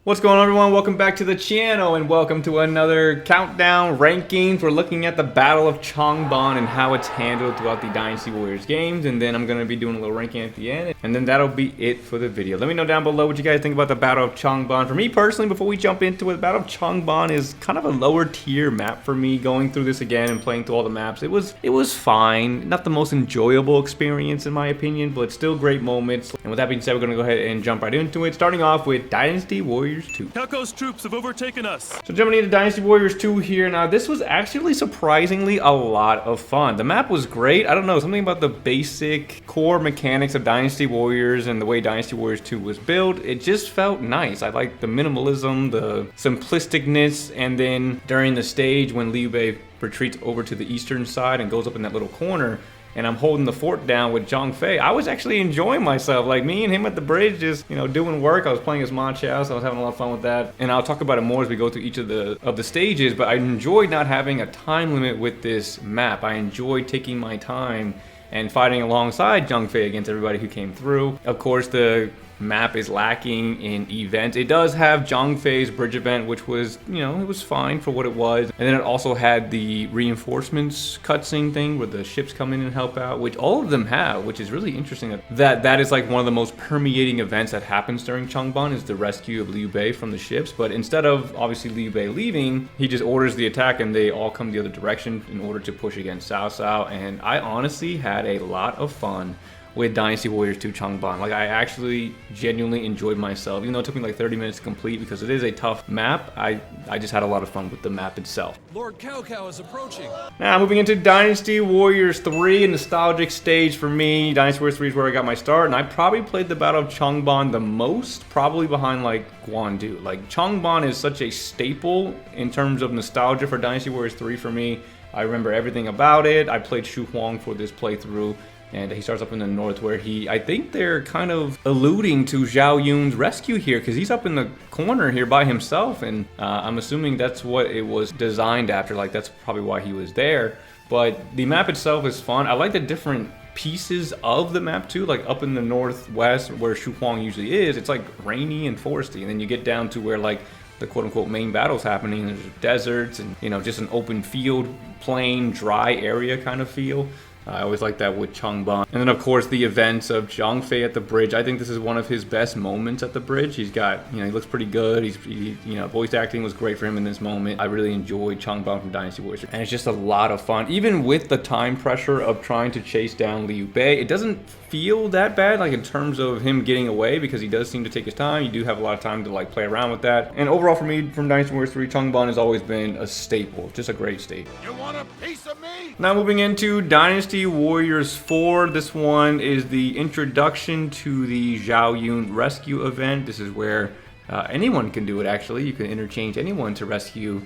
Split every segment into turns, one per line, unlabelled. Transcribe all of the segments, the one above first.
What's going on, everyone? Welcome back to the channel and welcome to another countdown rankings. We're looking at the Battle of Changban and how it's handled throughout the Dynasty Warriors games, and then I'm going to be doing a little ranking at the end, and then that'll be it for the video. Let me know down below what you guys think about the Battle of Changban. For me personally, before we jump into it, the Battle of Changban is kind of a lower tier map for me. Going through this again and playing through all the maps, it was fine. Not the most enjoyable experience in my opinion, but still great moments. And with that being said, we're going to go ahead and jump right into it, starting off with Dynasty Warriors 2.
Kelko's troops have overtaken us.
So jumping into Dynasty Warriors 2 here. Now this was actually surprisingly a lot of fun. The map was great. I don't know, something about the basic core mechanics of Dynasty Warriors and the way Dynasty Warriors 2 was built, it just felt nice. I liked the minimalism, the simplisticness, and then during the stage when Liu Bei retreats over to the eastern side and goes up in that little corner, and I'm holding the fort down with Zhang Fei, I was actually enjoying myself. Like me and him at the bridge, just, you know, doing work. I was playing as Ma Chao, so I was having a lot of fun with that. And I'll talk about it more as we go through each of the stages, but I enjoyed not having a time limit with this map. I enjoyed taking my time and fighting alongside Zhang Fei against everybody who came through. Of course, the map is lacking in events. It does have Zhang Fei's bridge event, which was, you know, it was fine for what it was. And then it also had the reinforcements cutscene thing where the ships come in and help out, which all of them have, which is really interesting. That is like one of the most permeating events that happens during Changban, is the rescue of Liu Bei from the ships. But instead of obviously Liu Bei leaving, he just orders the attack and they all come the other direction in order to push against Cao Cao. And I honestly had a lot of fun with Dynasty Warriors 2 Changban. Like, I actually genuinely enjoyed myself, even though it took me like 30 minutes to complete because it is a tough map. I just had a lot of fun with the map itself.
Lord Cao Cao is approaching.
Now moving into Dynasty Warriors 3, a nostalgic stage for me. Dynasty Warriors 3 is where I got my start, and I probably played the Battle of Changban the most, probably behind like Guandu. Like, Changban is such a staple in terms of nostalgia for Dynasty Warriors 3 for me. I remember everything about it. I played Xu Huang for this playthrough, and he starts up in the north where I think they're kind of alluding to Zhao Yun's rescue here, because he's up in the corner here by himself, and I'm assuming that's what it was designed after. Like, that's probably why he was there. But the map itself is fun. I like the different pieces of the map too. Like up in the northwest where Xu Huang usually is, it's like rainy and foresty, and then you get down to where like the quote-unquote main battle's happening. There's deserts and, you know, just an open field, plain, dry area kind of feel. I always like that with Changban. And then of course the events of Zhang Fei at the bridge. I think this is one of his best moments at the bridge. He's got, you know, he looks pretty good. You know, voice acting was great for him in this moment. I really enjoyed Changban from Dynasty Warriors. And it's just a lot of fun. Even with the time pressure of trying to chase down Liu Bei, it doesn't feel that bad, like in terms of him getting away, because he does seem to take his time. You do have a lot of time to like play around with that. And overall for me, from Dynasty Warriors 3, Changban has always been a staple. Just a great stage.
You want a piece of me?
Now moving into Dynasty Warriors 4, this one is the introduction to the Zhao Yun rescue event. This is where anyone can do it actually. You can interchange anyone to rescue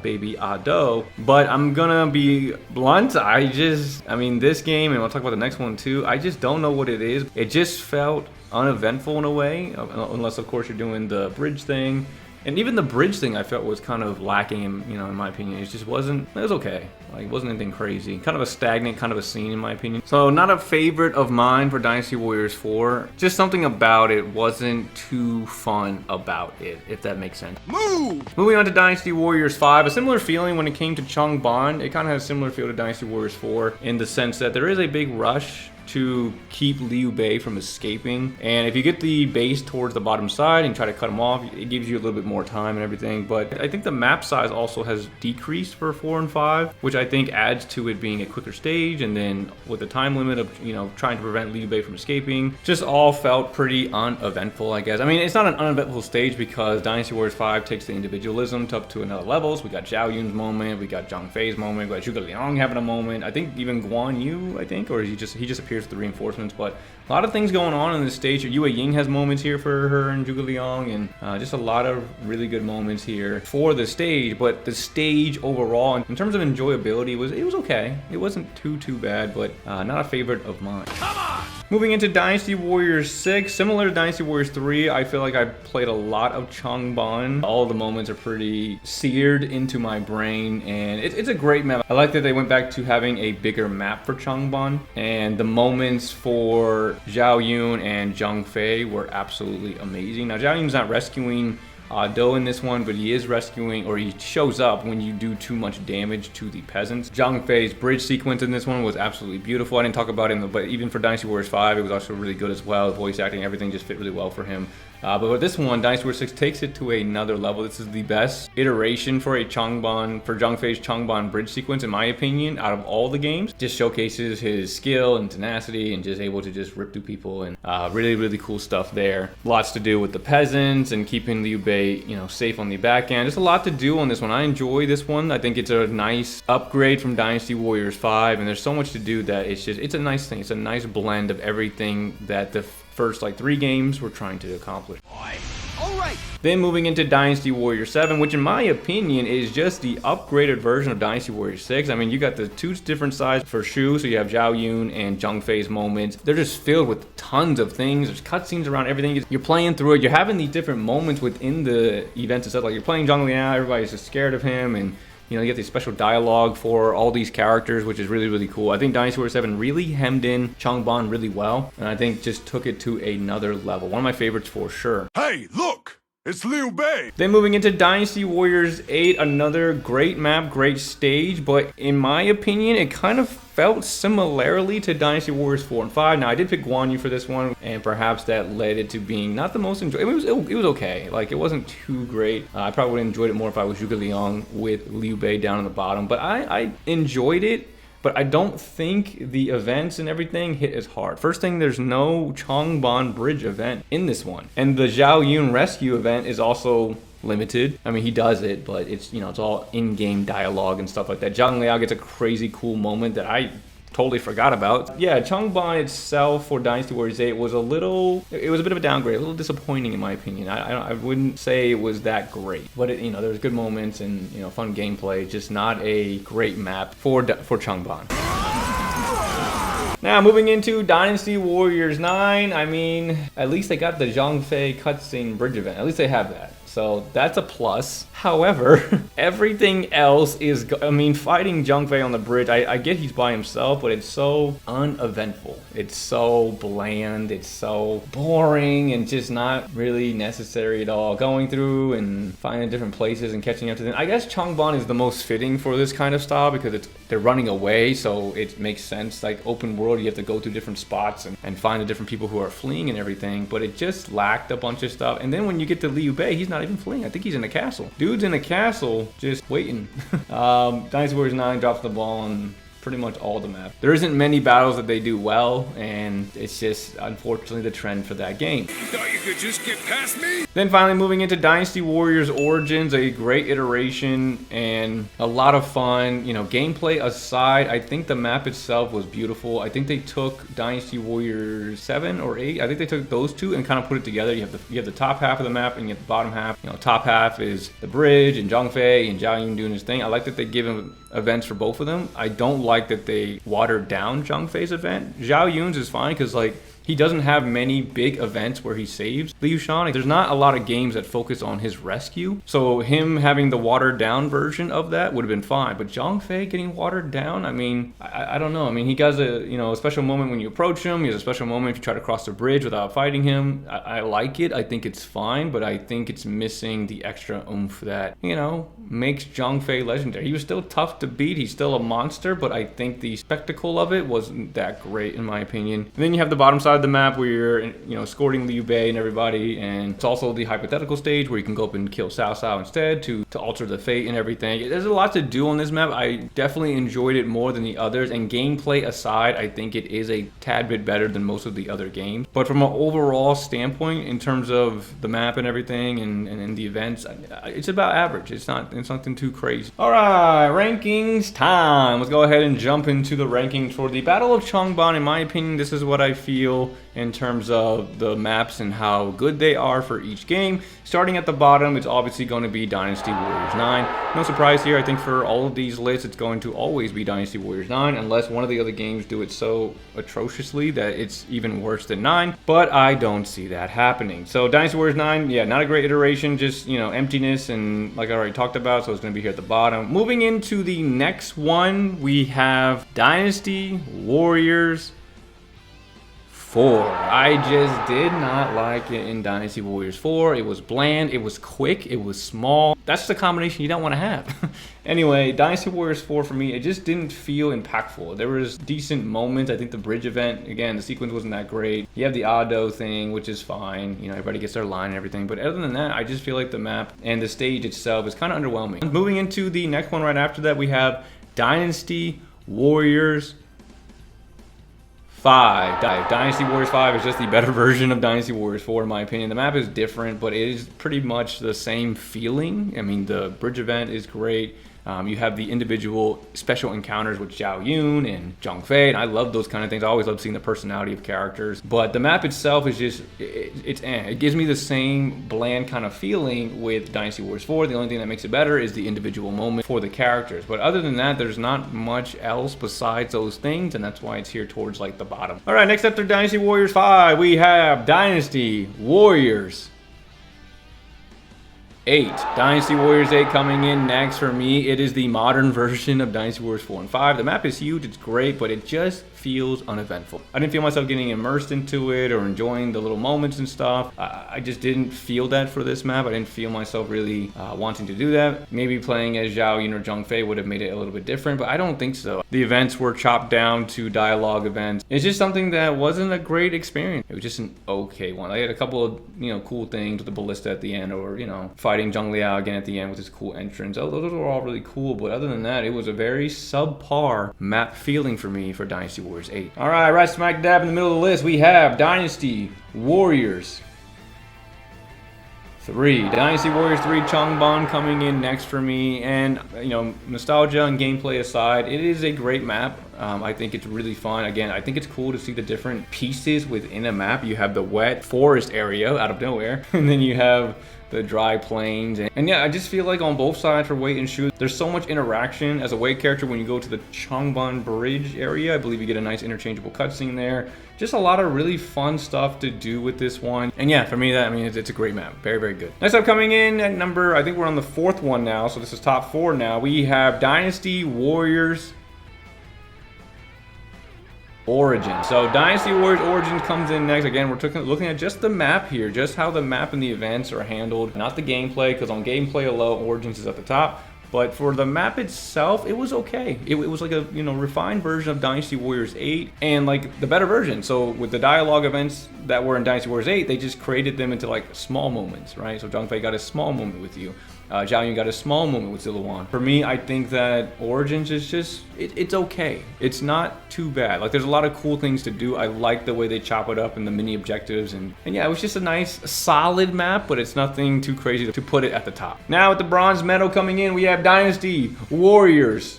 baby Ado. But I'm gonna be blunt, I mean this game, and I'll talk about the next one too, I just don't know what it is. It just felt uneventful in a way, unless of course you're doing the bridge thing. And even the bridge thing I felt was kind of lacking, in my opinion. It just wasn't, it was okay. Like, it wasn't anything crazy. Kind of a stagnant kind of a scene in my opinion. So not a favorite of mine for Dynasty Warriors 4. Just something about it wasn't too fun about it, if that makes sense.
Move!
Moving on to Dynasty Warriors 5, a similar feeling when it came to Changban. It kind of has a similar feel to Dynasty Warriors 4 in the sense that there is a big rush to keep Liu Bei from escaping, and if you get the base towards the bottom side and try to cut him off, it gives you a little bit more time and everything. But I think the map size also has decreased for 4 and 5, which I think adds to it being a quicker stage, and then with the time limit of, you know, trying to prevent Liu Bei from escaping, just all felt pretty uneventful, I guess. I mean, it's not an uneventful stage because Dynasty Warriors 5 takes the individualism up to another level. So we got Zhao Yun's moment, we got Zhang Fei's moment, we got Zhuge Liang having a moment. I think even Guan Yu, I think, or he just appears with the reinforcements. But a lot of things going on in this stage. Yue Ying has moments here for her and Zhuge Liang, and just a lot of really good moments here for the stage. But the stage overall, in terms of enjoyability, it was okay. It wasn't too bad, but not a favorite of mine.
Come on!
Moving into Dynasty Warriors 6, similar to Dynasty Warriors 3, I feel like I played a lot of Changban. All of the moments are pretty seared into my brain, and it's a great map. I like that they went back to having a bigger map for Changban, and the moments for Zhao Yun and Zhang Fei were absolutely amazing. Now, Zhao Yun's not rescuing Do in this one, but he is rescuing, or he shows up when you do too much damage to the peasants. Zhang Fei's bridge sequence in this one was absolutely beautiful. I didn't talk about him, but even for Dynasty Warriors 5, it was also really good as well. The voice acting, everything just fit really well for him. But with this one, Dynasty Warriors 6 takes it to another level. This is the best iteration for Zhang Fei's Changban bridge sequence, in my opinion, out of all the games. Just showcases his skill and tenacity and just able to just rip through people, and really, really cool stuff there. Lots to do with the peasants and keeping Liu Bei, safe on the back end. Just a lot to do on this one. I enjoy this one. I think it's a nice upgrade from Dynasty Warriors 5, and there's so much to do that it's a nice thing. It's a nice blend of everything that the first 3 games we're trying to accomplish.
Alright!
Then moving into Dynasty Warriors 7, which in my opinion is just the upgraded version of Dynasty Warriors 6. I mean, you got the 2 different sides for Shu, so you have Zhao Yun and Zhang Fei's moments. They're just filled with tons of things. There's cutscenes around everything. You're playing through it. You're having these different moments within the events itself. Like you're playing Zhang Liao, everybody's just scared of him, and you get the special dialogue for all these characters, which is really, really cool. I think Dynasty Warriors 7 really hemmed in Changban really well, and I think just took it to another level. One of my favorites for sure.
Hey, look! It's Liu Bei!
Then moving into Dynasty Warriors 8, another great map, great stage, but in my opinion, it kind of felt similarly to Dynasty Warriors 4 and 5. Now, I did pick Guan Yu for this one, and perhaps that led it to being not the most enjoyable. It was okay. Like, it wasn't too great. I probably would have enjoyed it more if I was Zhuge Liang with Liu Bei down on the bottom, but I enjoyed it. But I don't think the events and everything hit as hard. First thing, there's no Changban Bridge event in this one. And the Zhao Yun rescue event is also limited. I mean, he does it, but it's, it's all in-game dialogue and stuff like that. Zhang Liao gets a crazy cool moment that I totally forgot about. Yeah, Changban itself for Dynasty Warriors 8 was it was a bit of a downgrade, a little disappointing in my opinion. I wouldn't say it was that great, but there was good moments and fun gameplay, just not a great map for Changban. Now, moving into Dynasty Warriors 9, I mean, at least they got the Zhang Fei cutscene bridge event. At least they have that. So that's a plus. However, everything else is, I mean, fighting Zhang Fei on the bridge, I get he's by himself, but it's so uneventful. It's so bland, it's so boring, and just not really necessary at all. Going through and finding different places and catching up to them. I guess Changban is the most fitting for this kind of style because they're running away, so it makes sense. Like open world, you have to go through different spots and find the different people who are fleeing and everything, but it just lacked a bunch of stuff. And then when you get to Liu Bei, he's not even fleeing. I think he's in a castle. Dude's in a castle just waiting. Dynasty Warriors 9 drops the ball on pretty much all the map. There isn't many battles that they do well, and it's just unfortunately the trend for that game.
You thought you could just get past me?
Then finally moving into Dynasty Warriors Origins, a great iteration and a lot of fun. Gameplay aside, I think the map itself was beautiful. I think they took Dynasty Warriors 7 or 8. I think they took those two and kind of put it together. You have the top half of the map and you have the bottom half. Top half is the bridge and Zhang Fei and Zhao Yun doing his thing. I like that they give him events for both of them. I don't like that they watered down Zhang Fei's event. Zhao Yun's is fine because he doesn't have many big events where he saves Liu Shan. There's not a lot of games that focus on his rescue. So him having the watered down version of that would have been fine. But Zhang Fei getting watered down, I mean, I don't know. I mean, he has a special moment when you approach him. He has a special moment if you try to cross the bridge without fighting him. I like it. I think it's fine, but I think it's missing the extra oomph that, makes Zhang Fei legendary. He was still tough to beat. He's still a monster, but I think the spectacle of it wasn't that great in my opinion. And then you have the bottom side of the map where you're escorting Liu Bei and everybody, and it's also the hypothetical stage where you can go up and kill Cao Cao instead to alter the fate and everything. There's a lot to do on this map. I definitely enjoyed it more than the others, and gameplay aside, I think it is a tad bit better than most of the other games. But from an overall standpoint, in terms of the map and everything and the events, it's about average. It's nothing too crazy. All right, rankings time. Let's go ahead and jump into the rankings for the Battle of Changban. In my opinion, this is what I feel in terms of the maps and how good they are for each game. Starting at the bottom, it's obviously going to be Dynasty Warriors 9. No surprise here. I think for all of these lists, it's going to always be Dynasty Warriors 9, unless one of the other games do it so atrociously that it's even worse than 9. But I don't see that happening. So Dynasty Warriors 9, yeah, not a great iteration, just, emptiness, and like I already talked about, so it's going to be here at the bottom. Moving into the next one, we have Dynasty Warriors 4. 4. I just did not like it in Dynasty Warriors 4. It was bland, it was quick, it was small. That's the combination you don't want to have. Anyway, Dynasty Warriors 4 for me, it just didn't feel impactful. There was decent moments. I think the bridge event, again, the sequence wasn't that great. You have the Ado thing, which is fine. You know, everybody gets their line and everything. But other than that, I just feel like the map and the stage itself is kind of underwhelming. Moving into the next one right after that, we have Dynasty Warriors 5. Dynasty Warriors 5 is just the better version of Dynasty Warriors 4 in my opinion. The map is different, but it is pretty much the same feeling. I mean, the bridge event is great. You have the individual special encounters with Zhao Yun and Zhang Fei, and I love those kind of things. I always love seeing the personality of characters. But the map itself is just, it gives me the same bland kind of feeling with Dynasty Warriors 4. The only thing that makes it better is the individual moment for the characters. But other than that, there's not much else besides those things, and that's why it's here towards like the bottom. All right, next after Dynasty Warriors 5, we have Dynasty Warriors 8. Dynasty Warriors 8 coming in next for me. It is the modern version of Dynasty Warriors 4 and 5. The map is huge, it's great, but it just feels uneventful. I didn't feel myself getting immersed into it or enjoying the little moments and stuff. I just didn't feel that for this map. I didn't feel myself really wanting to do that. Maybe playing as Zhao Yun or Zhang Fei would have made it a little bit different, but I don't think so. The events were chopped down to dialogue events. It's just something that wasn't a great experience. It was just an okay one. I had a couple of, you know, cool things with the ballista at the end, or, you know, fighting Zhang Liao again at the end with his cool entrance. Oh, those were all really cool, but other than that, it was a very subpar map feeling for me for Dynasty Warriors 8. All right, right smack dab in the middle of the list, we have Dynasty Warriors 3. Dynasty Warriors 3 Changban coming in next for me. And, you know, nostalgia and gameplay aside, it is a great map. I think it's really fun. Again, I think it's cool to see the different pieces within a map. You have the wet forest area out of nowhere, and then you have the dry plains. And yeah, I just feel like on both sides for Wait and Shoot, there's so much interaction as a Wait character. When you go to the Changban Bridge area, I believe you get a nice interchangeable cutscene there. Just a lot of really fun stuff to do with this one. And yeah, for me, it's a great map. Very, very good. Next up coming in at number, I think we're on the 4th one now, so this is top 4 now. We have Dynasty Warriors Origin. So Dynasty Warriors Origin comes in next. Again, we're looking at just the map here, just how the map and the events are handled, not the gameplay, because on gameplay alone, Origins is at the top. But for the map itself, it was okay. It was like a, you know, refined version of Dynasty Warriors 8, and like the better version. So with the dialogue events that were in Dynasty Warriors 8, they just created them into like small moments, right? So Zhang Fei got a small moment with you. Zhao Yun got a small moment with Ziluan. For me, I think that Origins is just, it's okay. It's not too bad. Like, there's a lot of cool things to do. I like the way they chop it up and the mini objectives. And yeah, it was just a nice, solid map, but it's nothing too crazy to put it at the top. Now, with the bronze medal coming in, we have Dynasty Warriors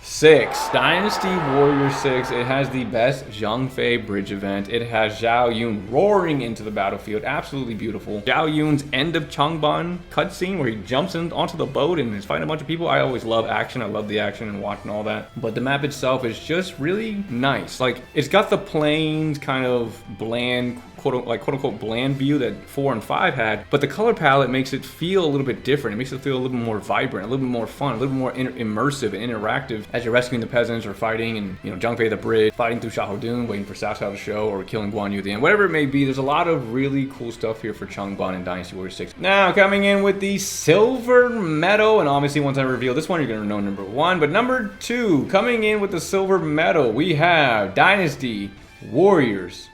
6. Dynasty Warriors 6. It has the best Zhang Fei bridge event. It has Zhao Yun roaring into the battlefield. Absolutely beautiful. Zhao Yun's end of Changban cutscene where he jumps onto the boat and is fighting a bunch of people. I always love action. I love the action and watching all that. But the map itself is just really nice. Like, it's got the plains kind of bland, quote unquote bland view that 4 and 5 had, but the color palette makes it feel a little bit different. It makes it feel a little bit more vibrant, a little bit more fun, a little bit more immersive and interactive as you're rescuing the peasants or fighting, and, you know, Zhang Fei the bridge, fighting through Xiaodun, waiting for Sasha to show, or killing Guan Yu at the end. Whatever it may be, there's a lot of really cool stuff here for Changban and Dynasty Warriors 6. Now, coming in with the silver medal, and obviously once I reveal this one, you're going to know number 1, but number 2, coming in with the silver medal, we have Dynasty Warriors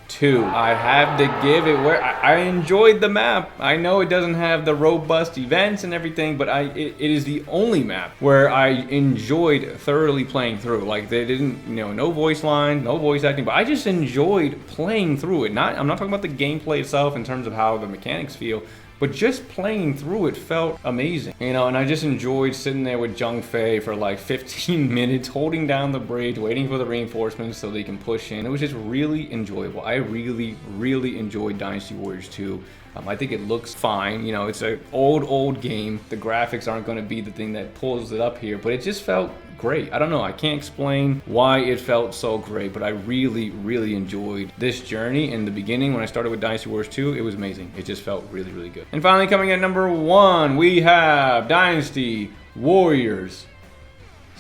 2. I have to give it where I enjoyed the map. I know it doesn't have the robust events and everything, but it is the only map where I enjoyed thoroughly playing through. Like, they didn't, you know, no voice line, no voice acting, but I just enjoyed playing through it. I'm not talking about the gameplay itself in terms of how the mechanics feel, but just playing through it felt amazing, you know, and I just enjoyed sitting there with Zhang Fei for like 15 minutes, holding down the bridge, waiting for the reinforcements so they can push in. It was just really enjoyable. I really, really enjoyed Dynasty Warriors 2. I think it looks fine. You know, it's an old game. The graphics aren't going to be the thing that pulls it up here, but it just felt great. I don't know. I can't explain why it felt so great, but I really, really enjoyed this journey. In the beginning, when I started with Dynasty Warriors 2, it was amazing. It just felt really, really good. And finally, coming at number 1, we have Dynasty Warriors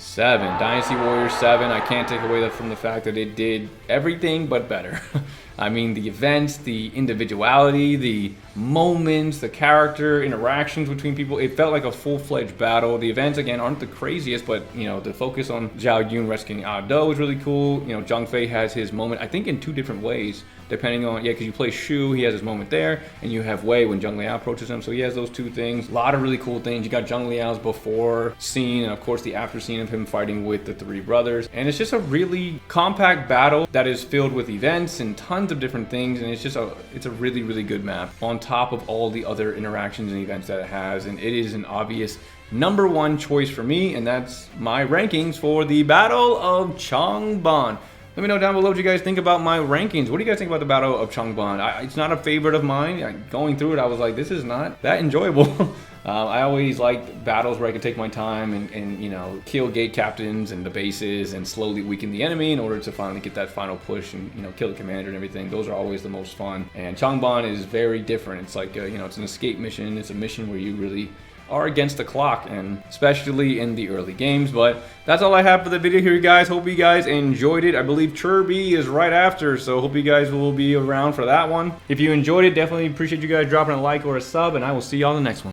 7. Dynasty Warriors 7. I can't take away from the fact that it did everything but better. I mean, the events, the individuality, the moments, the character interactions between people, it felt like a full-fledged battle. The events, again, aren't the craziest, but, you know, the focus on Zhao Yun rescuing Ado is really cool. You know, Zhang Fei has his moment, I think, in 2 different ways, depending on, yeah, because you play Shu, he has his moment there, and you have Wei when Zheng Liao approaches him, so he has those 2 things. A lot of really cool things. You got Zheng Liao's before scene, and of course the after scene of him fighting with the 3 brothers, and it's just a really compact battle that is filled with events and tons of different things, and it's a really, really good map on top of all the other interactions and events that it has, and it is an obvious #1 choice for me, and that's my rankings for the Battle of Changban. Let me know down below what you guys think about my rankings. What do you guys think about the Battle of Changban? It's not a favorite of mine. Going through it, I was like, this is not that enjoyable. I always liked battles where I could take my time and you know, kill gate captains and the bases and slowly weaken the enemy in order to finally get that final push and, you know, kill the commander and everything. Those are always the most fun. And Changban is very different. It's like, you know, it's an escape mission. It's a mission where you really are against the clock, and especially in the early games. But that's all I have for the video here, guys. Hope you guys enjoyed it. I believe Chirby is right after, so hope you guys will be around for that one. If you enjoyed it, definitely appreciate you guys dropping a like or a sub, and I will see y'all in the next one.